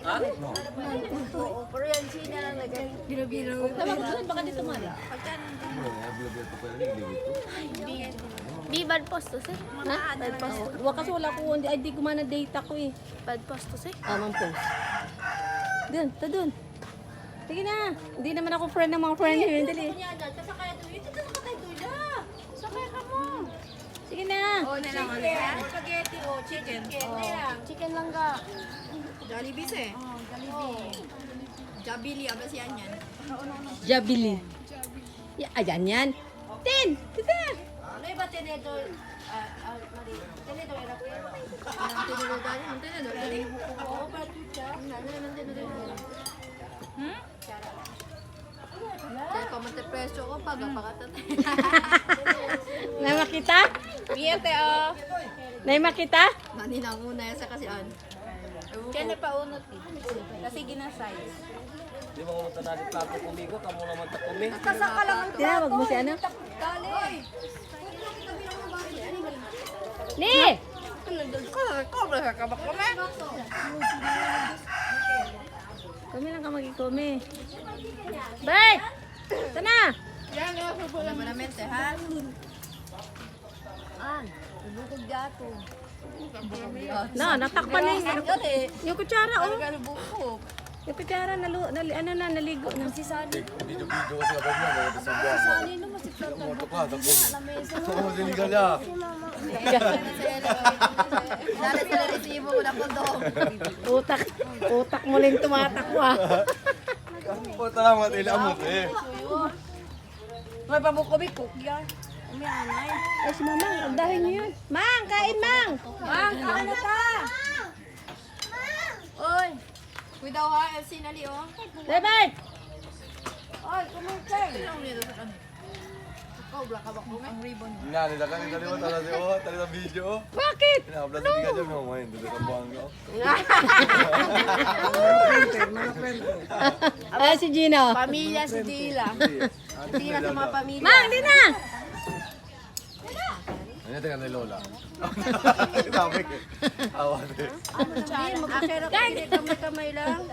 Ha? Pero yan, China lang lagay. Biro-biro. Baka dito man. Di bad postos eh. Ha? Bad post. Wala kasi wala ko, hindi ko man na data ko eh. Bad postos eh. Amang post. Doon, ta doon. Sige na. Hindi naman ako friend ng mga friend here. Dali. Sakay ka mo. Sige na. Oh, na lang ulit. Spaghetti o chicken. Chicken lang ka. Jollibee eh. Oh, Jollibee. Jabili, abas yan yan. Jabili. Ayan yan. Tin! Tita! Ano iba tinidor? Tinidor, era ko yun. Tinulog tayo, ang tinulog tayo. Oo, pero siya. Ano naman tinidor? Dahil pa magte-presyo ko, pag-apakatatay. Nay makita? Miyete, oh. Nay makita? Maninang una yan sa kasian. Kaya na paunot eh. Kasi ginasize. Di mo kumunta na di plato kumigo, kamo naman ta kumi. Kasaka lang ang Tinawag mo si ano? dali. Ni! Kobra sa kabak kami. Kami lang ka magkikome. Bert! Sana! Wala mo namin, ha? Bukog gato. No, natakpan na yung, yung kutsara, oh. Bukog. Yung kutsara, naligo na. Si Sunny. Video-video kasi kapag niya, mga isang buwan. Sunny naman si Plantan. Ito ka, tapos. Lamesa. Oo, sinigal niya. Dali sila resibo ko na kondom. Utak mo lang tumatakwa. Puta lang, matili amot eh. May pabukobi, cook yan. Ay, si Mamang, agdahin niyo yun. Mang, kain, Mang! Mang, kain na ta! Oy! Kuy daw ha, FC na li, oh. Bert! Oy, kumukay! Sino niya doon sa kanya? Ikaw, black kabak mo, ang ribbon. Nga, nila ka, nila tala si oh, tala sa video oh. Bakit? Pinaplas na tingnan dyan, mga ngayon, dito sa buwan ko. Ay, si Gino. Pamilya si Dila. Dila sa mga pamilya. Mang, di na! Ano tingnan ni Lola? Sabi ko, awa din. Akira ko, hindi kamay-kamay lang.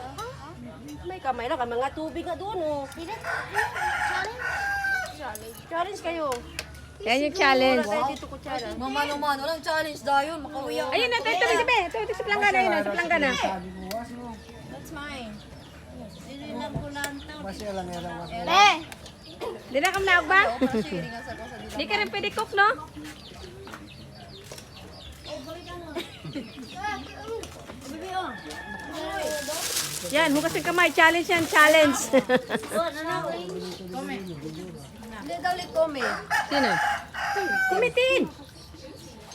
May kamay lang, mga tubig nga doon, oh. Challenge kayo. Yan yung challenge. Dito ko challenge. Mamano-mano lang challenge dahil makauwi ako. Ayun na, tayo sabi. Ito sa planggana, ayun na, sa planggana. That's mine. Eh! Di na kami naog ba? Sharing nga sa ko sa dila. Di ka rin pwede cook, no? Yan, hugas ng kamay. Challenge yan, challenge. Hindi daw lit kome. Sino? Kumitin!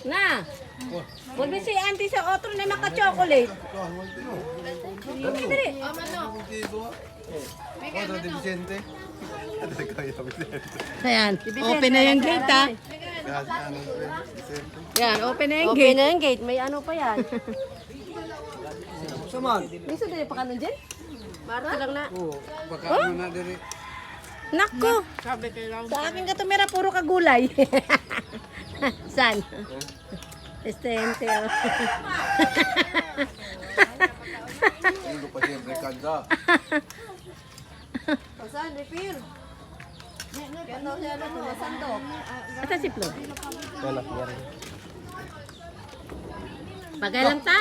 Na! Huwag na si auntie sa otro na maka-chocolate. Dali. Amano. Oh, ito di Vicente. Ito kaya Vicente. Ayan, open na yung gate, ha? Yan, ano, Vicente. Yan, open na yung Okay gate. na yung gate. May ano pa yan. Gusto din pa kanon dyan? Marte lang na. Nako! Sabi kayo lang. Sa akin ka tumira, puro kagulay. San? Estente, oh. Hindi ko pa siyempre kanda. Pasan, refill. Yan daw siya lang mga sandok. Asa si Flo? Pagay lang ta.